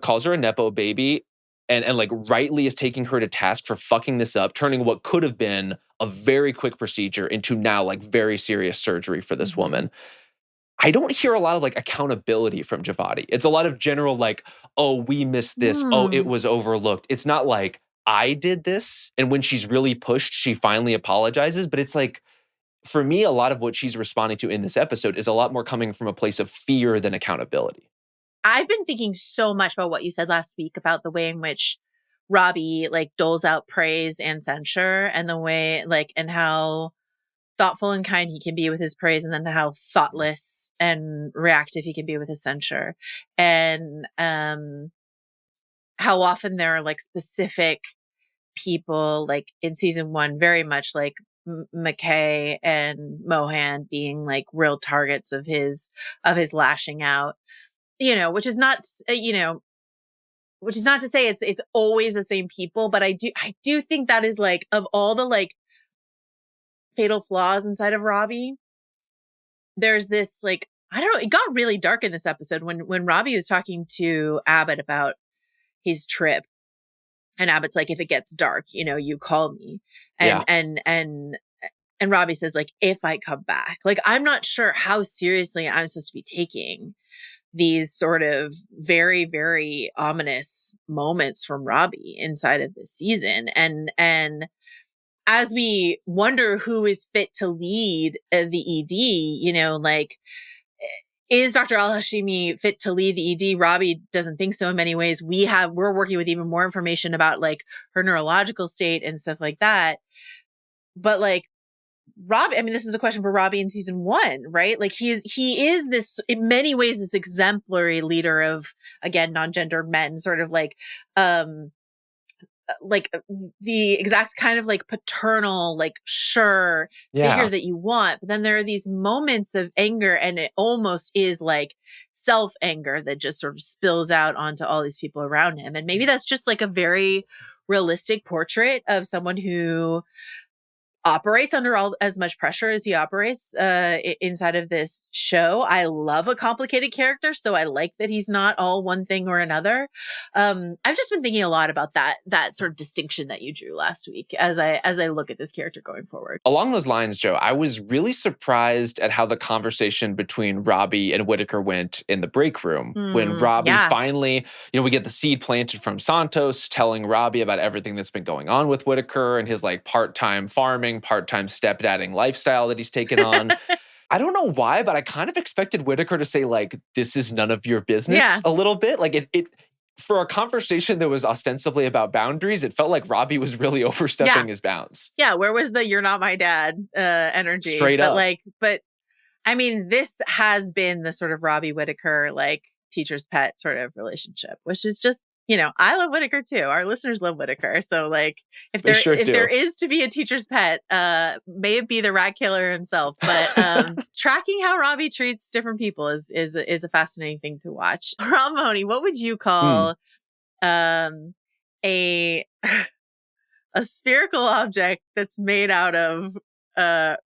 Calls her a Nepo baby. And like rightly is taking her to task for fucking this up, turning what could have been a very quick procedure into now like very serious surgery for this woman. I don't hear a lot of like accountability from Javadi. It's a lot of general like, oh, we missed this. Oh, it was overlooked. It's not like I did this. And when she's really pushed, she finally apologizes. But it's like, for me, a lot of what she's responding to in this episode is a lot more coming from a place of fear than accountability. I've been thinking so much about what you said last week about the way in which Robbie like doles out praise and censure, and the way like, and how thoughtful and kind he can be with his praise, and then how thoughtless and reactive he can be with his censure. And how often there are like specific people like in season 1, very much like McKay and Mohan being like real targets of his lashing out. Which is not, which is not to say it's always the same people, but I do think that is like, of all the like fatal flaws inside of Robbie, there's this like, I don't know, it got really dark in this episode when Robbie was talking to Abbott about his trip, and Abbott's like, if it gets dark, you call me. And Robbie says like, if I come back, like, I'm not sure how seriously I'm supposed to be taking these sort of very, very ominous moments from Robbie inside of this season. And as we wonder who is fit to lead the ED, like, is Dr. Al-Hashimi fit to lead the ED? Robbie doesn't think so in many ways. We're working with even more information about like her neurological state and stuff like that. But like, Robbie, I mean, this is a question for Robbie in season 1, right? Like he is this, in many ways, this exemplary leader of, again, non-gendered men, sort of like the exact kind of like paternal, like sure figure that you want. But then there are these moments of anger, and it almost is like self-anger that just sort of spills out onto all these people around him. And maybe that's just like a very realistic portrait of someone who operates under as much pressure as he operates inside of this show. I love a complicated character, so I like that he's not all one thing or another. I've just been thinking a lot about that sort of distinction that you drew last week as I look at this character going forward. Along those lines, Joe, I was really surprised at how the conversation between Robbie and Whittaker went in the break room. When Robbie finally, we get the seed planted from Santos telling Robbie about everything that's been going on with Whittaker and his like part-time farming, part-time stepdadding lifestyle that he's taken on. I don't know why, but I kind of expected Whittaker to say like, this is none of your business a little bit. Like it for a conversation that was ostensibly about boundaries, it felt like Robbie was really overstepping his bounds. Yeah, where was the "you're not my dad" energy? Straight up. But I mean, this has been the sort of Robbie Whittaker like teacher's pet sort of relationship, which is just, I love Whittaker too. Our listeners love Whittaker. So like, if there is to be a teacher's pet, may it be the rat killer himself. But tracking how Robbie treats different people is a fascinating thing to watch. Rob Mahoney, what would you call a spherical object that's made out of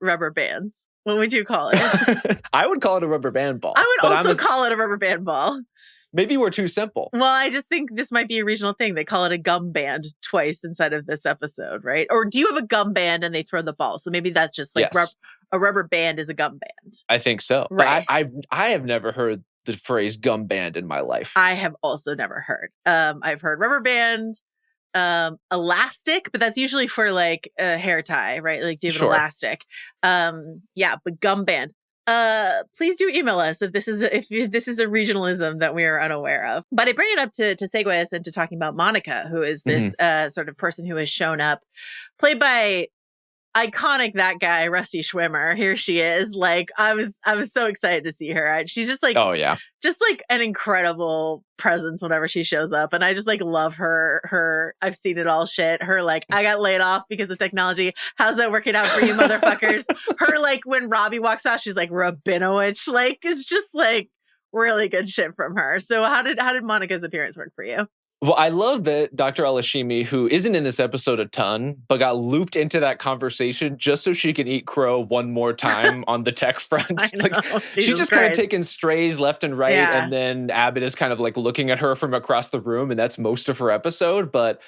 rubber bands? What would you call it? I would call it a rubber band ball. I would also call it a rubber band ball. Maybe we're too simple. Well, I just think this might be a regional thing. They call it a gum band twice inside of this episode, right? Or do you have a gum band and they throw the ball? So maybe that's just like a rubber band is a gum band. I think so. Right. But I have never heard the phrase gum band in my life. I have also never heard. I've heard rubber band, elastic, but that's usually for like a hair tie, right? Like, do you have an elastic? But gum band. Please do email us if this is a regionalism that we are unaware of. But I bring it up to segue us into talking about Monica, who is this sort of person who has shown up, played by iconic that guy Rusty Schwimmer. Here she is. Like, I was so excited to see her. She's just like, just like an incredible presence whenever she shows up, and I just like love her I've seen it all shit. Her like, I got laid off because of technology. How's that working out for you, motherfuckers? Her like, when Robbie walks out, she's like Rabinowitz. Like, it's just like really good shit from her. So how did Monica's appearance work for you? Well, I love that Dr. Alashimi, who isn't in this episode a ton, but got looped into that conversation just so she can eat crow one more time on the tech front. I know, she's just kind of taking strays left and right, and then Abbott is kind of like looking at her from across the room, and that's most of her episode. But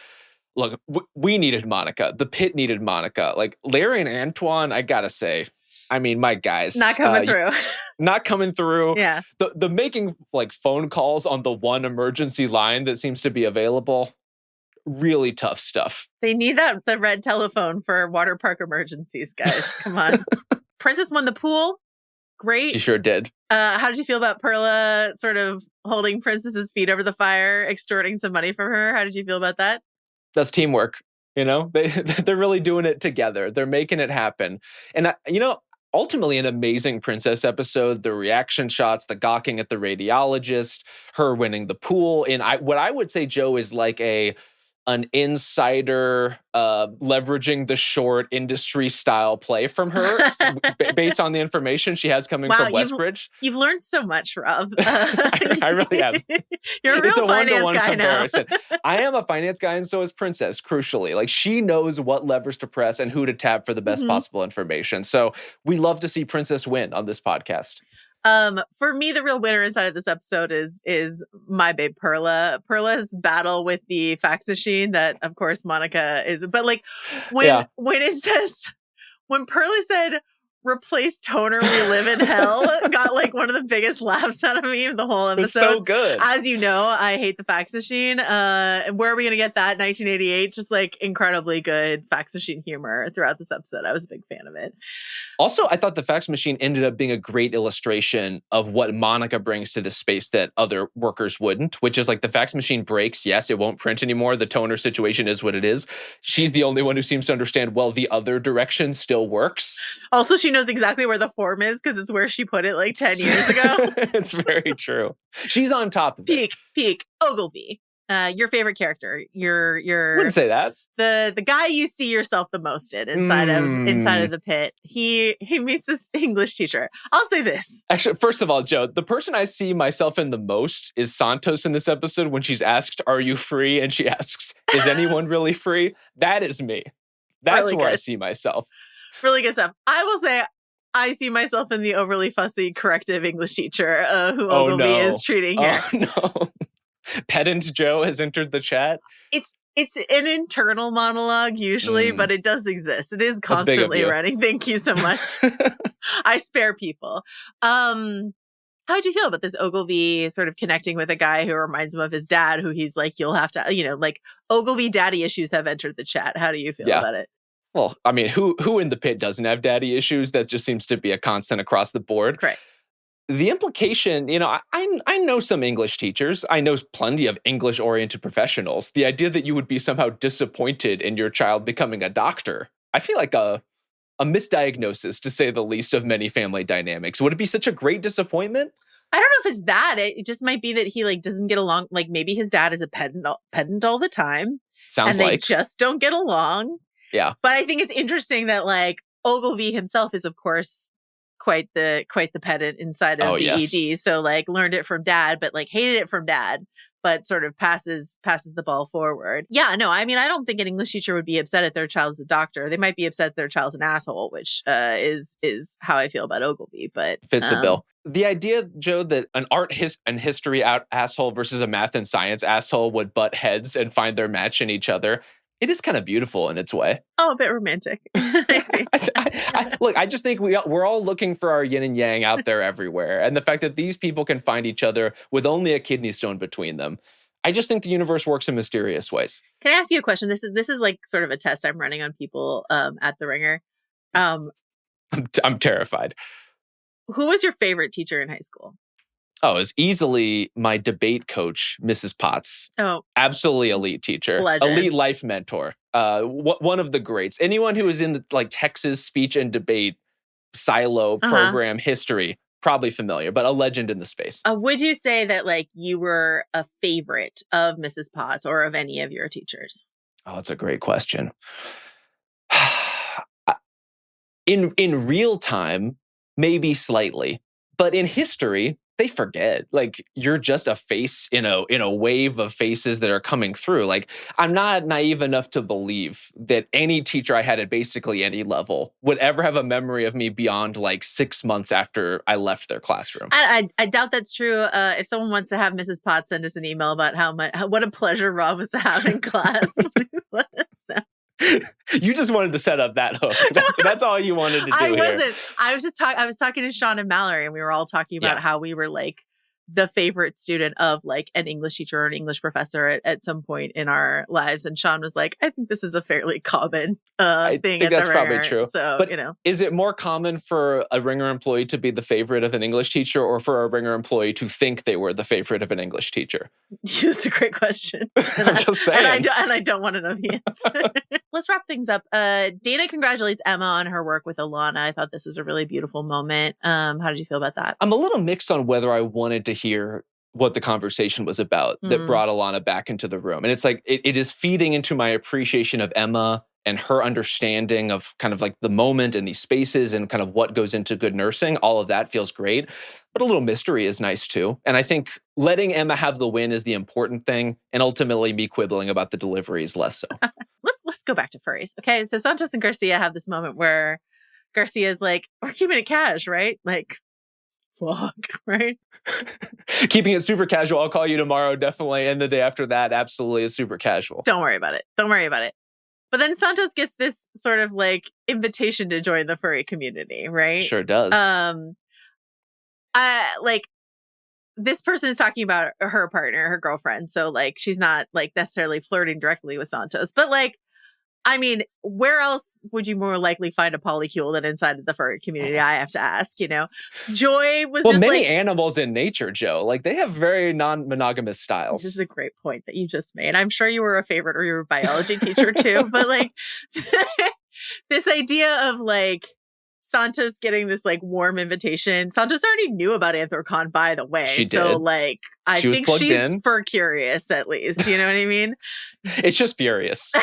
look, we needed Monica. The Pitt needed Monica. Like Larry and Antoine, I gotta say, I mean, my guys. Not coming through. Not coming through. Yeah. The making like phone calls on the one emergency line that seems to be available. Really tough stuff. They need the red telephone for water park emergencies, guys. Come on. Princess won the pool. Great. She sure did. How did you feel about Perla sort of holding Princess's feet over the fire, extorting some money from her? How did you feel about that? That's teamwork. You know, they're really doing it together. They're making it happen. And, ultimately an amazing princess episode. The reaction shots, the gawking at the radiologist, her winning the pool. And what I would say, Joe, is like an insider leveraging the short industry style play from her based on the information she has coming from Westbridge. You've learned so much, Rob. I really have. You're a real it's a finance one-to-one guy comparison. now. I am a finance guy, and so is Princess, crucially. Like, she knows what levers to press and who to tap for the best possible information. So we love to see Princess win on this podcast. For me, the real winner inside of this episode is my babe Perla. Perla's battle with the fax machine that, of course, Monica is. But like when it says, when Perla said, "Replace toner, we live in hell," got like one of the biggest laughs out of me of the whole episode. It was so good. As you know, I hate the fax machine. Where are we going to get that? 1988, just like incredibly good fax machine humor throughout this episode. I was a big fan of it. Also, I thought the fax machine ended up being a great illustration of what Monica brings to the space that other workers wouldn't, which is like the fax machine breaks. Yes, it won't print anymore. The toner situation is what it is. She's the only one who seems to understand, well, the other direction still works. Also, she knows exactly where the form is because it's where she put it like 10 years ago. It's very true. She's on top of it. Peak. Ogilvy. Your favorite character. Your Wouldn't say that. The guy you see yourself the most in inside of the pit. He meets this English teacher. I'll say this. Actually, first of all, Joe, the person I see myself in the most is Santos in this episode when she's asked, "Are you free?" And she asks, "Is anyone really free?" That is me. That's really where I see myself. Really good stuff. I will say I see myself in the overly fussy corrective English teacher who Ogilvy is treating here. Oh no. Pedant Joe has entered the chat. It's an internal monologue usually, but it does exist. It is constantly running. Thank you so much. I spare people. How'd you feel about this Ogilvy sort of connecting with a guy who reminds him of his dad, who he's like, you'll have to, like Ogilvy daddy issues have entered the chat. How do you feel about it? Well, I mean, who in the pit doesn't have daddy issues? That just seems to be a constant across the board. Correct. The implication, I know some English teachers. I know plenty of English-oriented professionals. The idea that you would be somehow disappointed in your child becoming a doctor, I feel like a misdiagnosis, to say the least, of many family dynamics. Would it be such a great disappointment? I don't know if it's that. It just might be that he like doesn't get along. Like maybe his dad is a pedant all the time. Sounds and like. They just don't get along. Yeah. But I think it's interesting that like Ogilvy himself is, of course, quite the pedant inside of the ED. So like learned it from dad, but like hated it from dad, but sort of passes the ball forward. Yeah, no, I mean, I don't think an English teacher would be upset if their child's a doctor. They might be upset if their child's an asshole, which is how I feel about Ogilvy. But fits the bill. The idea, Joe, that an art and history asshole versus a math and science asshole would butt heads and find their match in each other, it is kind of beautiful in its way. Oh, a bit romantic. I see. Look, I just think we're all looking for our yin and yang out there everywhere. And the fact that these people can find each other with only a kidney stone between them, I just think the universe works in mysterious ways. Can I ask you a question? This is like sort of a test I'm running on people at the Ringer. I'm terrified. Who was your favorite teacher in high school? Oh, it's easily my debate coach, Mrs. Potts. Oh. Absolutely elite teacher. Legend. Elite life mentor. One of the greats. Anyone who is in the like Texas speech and debate silo program history, probably familiar, but a legend in the space. Would you say that like you were a favorite of Mrs. Potts or of any of your teachers? Oh, that's a great question. In real time, maybe slightly. But in history, they forget. Like, you're just a face in a wave of faces that are coming through. Like, I'm not naive enough to believe that any teacher I had at basically any level would ever have a memory of me beyond like 6 months after I left their classroom. I doubt that's true. If someone wants to have Mrs. Potts send us an email about what a pleasure Rob was to have in class, please let us know. You just wanted to set up that hook. That's all you wanted to do. I wasn't. I was just talking. I was talking to Sean and Mallory, and we were all talking about how we were like the favorite student of like an English teacher or an English professor at some point in our lives. And Sean was like, "I think this is a fairly common thing." I think that's the probably Ringer. true. So, but you know, is it more common for a Ringer employee to be the favorite of an English teacher, or for a Ringer employee to think they were the favorite of an English teacher? It's a great question. I'm just saying. And I don't want to know the answer. Let's wrap things up. Dana congratulates Emma on her work with Alana. I thought this was a really beautiful moment. How did you feel about that? I'm a little mixed on whether I wanted to hear what the conversation was about that brought Alana back into the room. And it's like, it is feeding into my appreciation of Emma and her understanding of kind of like the moment and these spaces and kind of what goes into good nursing. All of that feels great, but a little mystery is nice too. And I think letting Emma have the win is the important thing. And ultimately me quibbling about the delivery is less so. Let's go back to furries. Okay. So Santos and Garcia have this moment where Garcia's like, we're keeping it cash, right? Like, fuck, right? Keeping it super casual. I'll call you tomorrow, definitely. And the day after that, absolutely is super casual. Don't worry about it. Don't worry about it. But then Santos gets this sort of like invitation to join the furry community, right? Sure does. Like this person is talking about her partner, her girlfriend. So like she's not like necessarily flirting directly with Santos, but like, I mean, where else would you more likely find a polycule than inside of the furry community? I have to ask, you know. Joy was just many like, animals in nature, Joe. Like they have very non-monogamous styles. This is a great point that you just made. I'm sure you were a favorite or you were a biology teacher too, but like this idea of like Santos getting this like warm invitation. Santos already knew about Anthrocon, by the way. She did. So like, I think she's for curious at least. You know what I mean? It's just furious.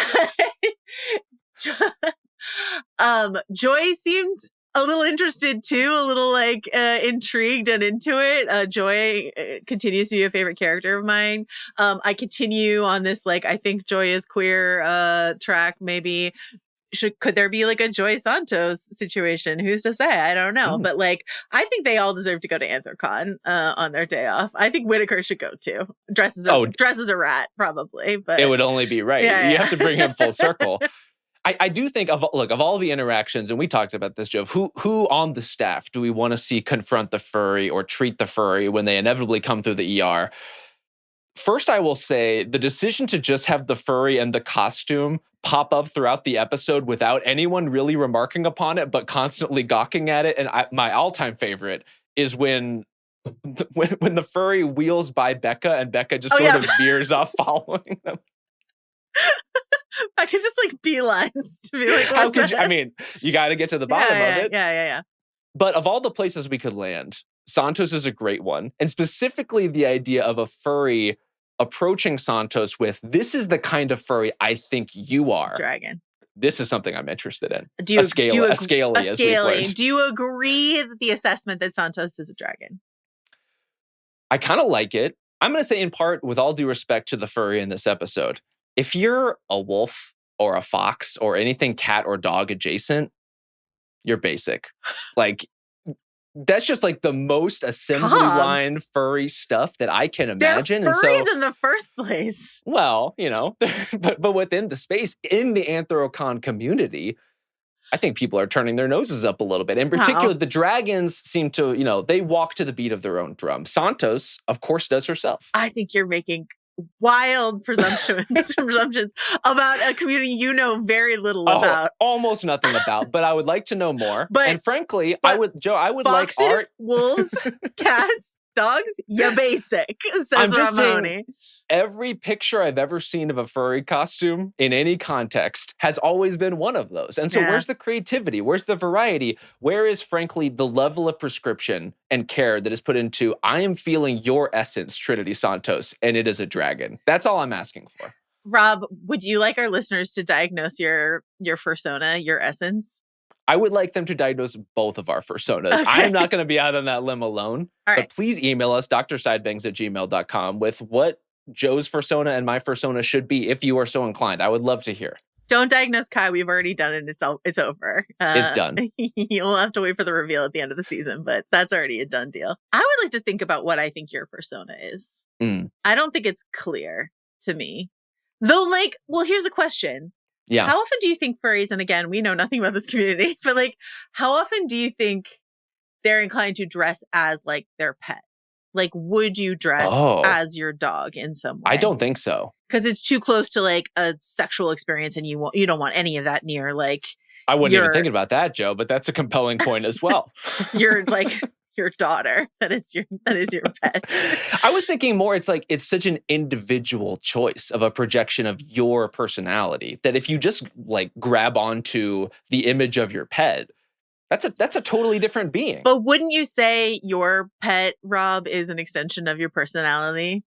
Joy seemed a little interested too, a little like intrigued and into it. Joy continues to be a favorite character of mine. I continue on this like I think Joy is queer track. Maybe could there be like a Joy Santos situation? Who's to say? I don't know. But like I think they all deserve to go to Anthrocon on their day off. I think Whitaker should go too. Dresses a rat probably, but it would only be right. Yeah. You have to bring him full circle. I do think of all the interactions, and we talked about this, Joe, who on the staff do we want to see confront the furry or treat the furry when they inevitably come through the ER? First, I will say the decision to just have the furry and the costume pop up throughout the episode without anyone really remarking upon it, but constantly gawking at it. And my all-time favorite is when the furry wheels by Becca and Becca just sort of veers off following them. I could just like beelines to be like, how could you? I mean, you got to get to the bottom of it. Yeah. But of all the places we could land, Santos is a great one. And specifically the idea of a furry approaching Santos with, this is the kind of furry I think you are. Dragon. This is something I'm interested in. A scaly, as we've learned. Do you agree with the assessment that Santos is a dragon? I kind of like it. I'm going to say in part, with all due respect to the furry in this episode, if you're a wolf or a fox or anything cat or dog adjacent, you're basic. Like, that's just like the most assembly line furry stuff that I can imagine. They're furries in the first place. Well, you know, but within the space, in the Anthrocon community, I think people are turning their noses up a little bit. In particular, the dragons seem to, you know, they walk to the beat of their own drum. Santos, of course, does herself. I think you're making wild presumptions about a community you know very little about. Almost nothing about, but I would like to know more. And frankly, I would foxes, like art. Wolves, cats, dogs, you basic, says Mahoney. Every picture I've ever seen of a furry costume in any context has always been one of those. And so where's the creativity? Where's the variety? Where is, frankly, the level of prescription and care that is put into, I am feeling your essence, Trinity Santos, and it is a dragon. That's all I'm asking for. Rob, would you like our listeners to diagnose your fursona, your essence? I would like them to diagnose both of our fursonas. Okay. I'm not going to be out on that limb alone. All right. But please email us, drsidebangs@gmail.com, with what Joe's fursona and my fursona should be if you are so inclined. I would love to hear. Don't diagnose Kai. We've already done it. It's over. It's done. You'll have to wait for the reveal at the end of the season, but that's already a done deal. I would like to think about what I think your fursona is. I don't think it's clear to me. Though, like, well, here's a question. Yeah. How often do you think furries, and again, we know nothing about this community, but like, how often do you think they're inclined to dress as like their pet? Like, would you dress as your dog in some way? I don't think so. Because it's too close to like a sexual experience, and you don't want any of that near like. I wasn't even thinking about that, Joe, but that's a compelling point as well. You're like your daughter. That is your pet. I was thinking more, it's like, it's such an individual choice of a projection of your personality that if you just like grab onto the image of your pet, that's a totally different being. But wouldn't you say your pet, Rob, is an extension of your personality?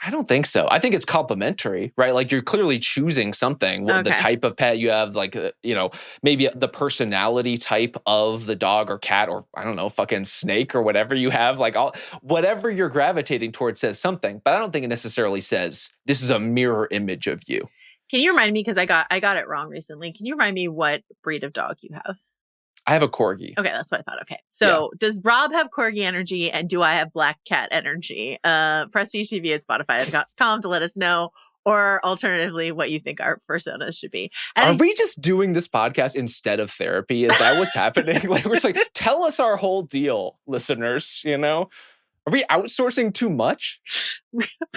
I don't think so. I think it's complementary, right? Like you're clearly choosing something, the type of pet you have, like, maybe the personality type of the dog or cat, or I don't know, fucking snake or whatever you have, like whatever you're gravitating towards says something, but I don't think it necessarily says this is a mirror image of you. Can you remind me, because I got it wrong recently. Can you remind me what breed of dog you have? I have a corgi. Okay, that's what I thought. Okay. So does Rob have corgi energy, and do I have black cat energy? Prestige TV at Spotify.com to let us know, or alternatively, what you think our fursonas should be. And Are we just doing this podcast instead of therapy? Is that what's happening? Like, we're just like, tell us our whole deal, listeners, Are we outsourcing too much?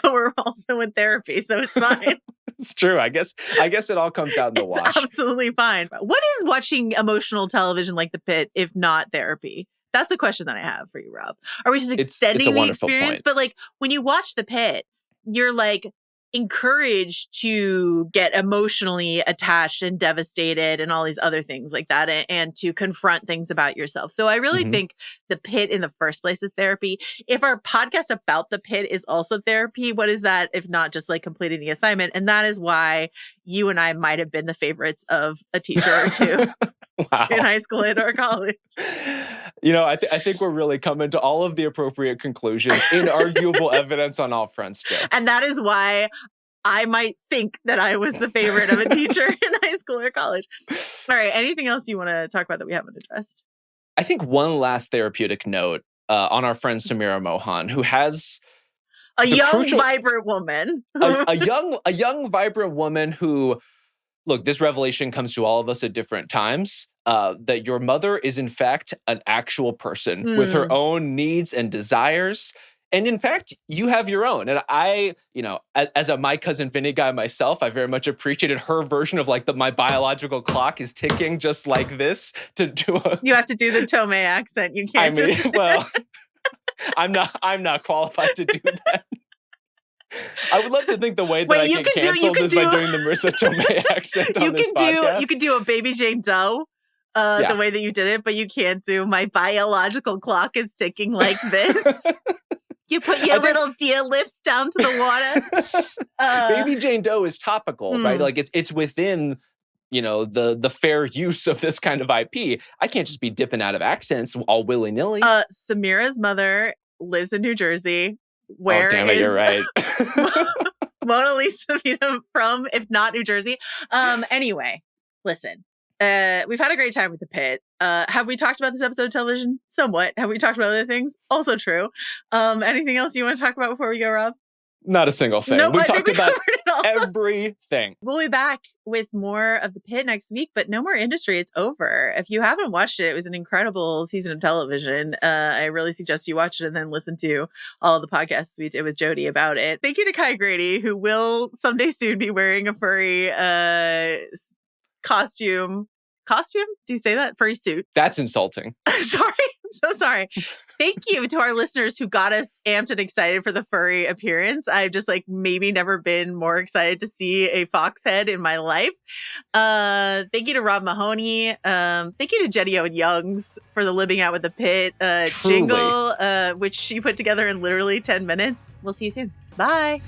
But we're also in therapy, so it's fine. It's true. I guess it all comes out in the wash. Absolutely fine. What is watching emotional television like The Pitt if not therapy? That's a question that I have for you, Rob. Are we just extending the experience? Point. But like when you watch The Pitt, you're like encouraged to get emotionally attached and devastated and all these other things like that, and to confront things about yourself. So I really think The Pitt in the first place is therapy. If our podcast about The Pitt is also therapy, what is that if not just like completing the assignment? And that is why you and I might have been the favorites of a teacher or two in high school and or college. I think we're really coming to all of the appropriate conclusions, inarguable evidence on all fronts, Joe. And that is why I might think that I was the favorite of a teacher in high school or college. All right. Anything else you want to talk about that we haven't addressed? I think one last therapeutic note on our friend Samira Mohan, who has a young, vibrant woman. a young, vibrant woman who, look, this revelation comes to all of us at different times. That your mother is in fact an actual person with her own needs and desires. And in fact, you have your own. And I, as a My Cousin Vinny guy myself, I very much appreciated her version of like my biological clock is ticking just like this to do You have to do the Tomei accent. You can't well, I'm not qualified to do that. I would love to think the way that I get canceled is by doing the Marissa Tomei accent on this podcast. You can do a Baby Jane Doe. The way that you did it, but you can't do my biological clock is ticking like this. You put your little deer lips down to the water. Baby Jane Doe is topical, right? Like it's within, the fair use of this kind of IP. I can't just be dipping out of accents all willy-nilly. Samira's mother lives in New Jersey. Where damn it, you're right. Mona Lisa from, if not New Jersey. Anyway, listen. We've had a great time with The Pitt. Have we talked about this episode of television? Somewhat. Have we talked about other things? Also true. Anything else you want to talk about before we go, Rob? Not a single thing. We talked about everything. We'll be back with more of The Pitt next week, but no more industry. It's over. If you haven't watched it, it was an incredible season of television. I really suggest you watch it and then listen to all of the podcasts we did with Jody about it. Thank you to Kai Grady, who will someday soon be wearing a furry costume. Do you say that? Furry suit. That's insulting. Sorry. I'm so sorry. Thank you to our listeners who got us amped and excited for the furry appearance. I've just maybe never been more excited to see a fox head in my life. Thank you to Rob Mahoney. Thank you to Jenny Owen Youngs for the Living Out with The Pitt jingle, which she put together in literally 10 minutes. We'll see you soon. Bye.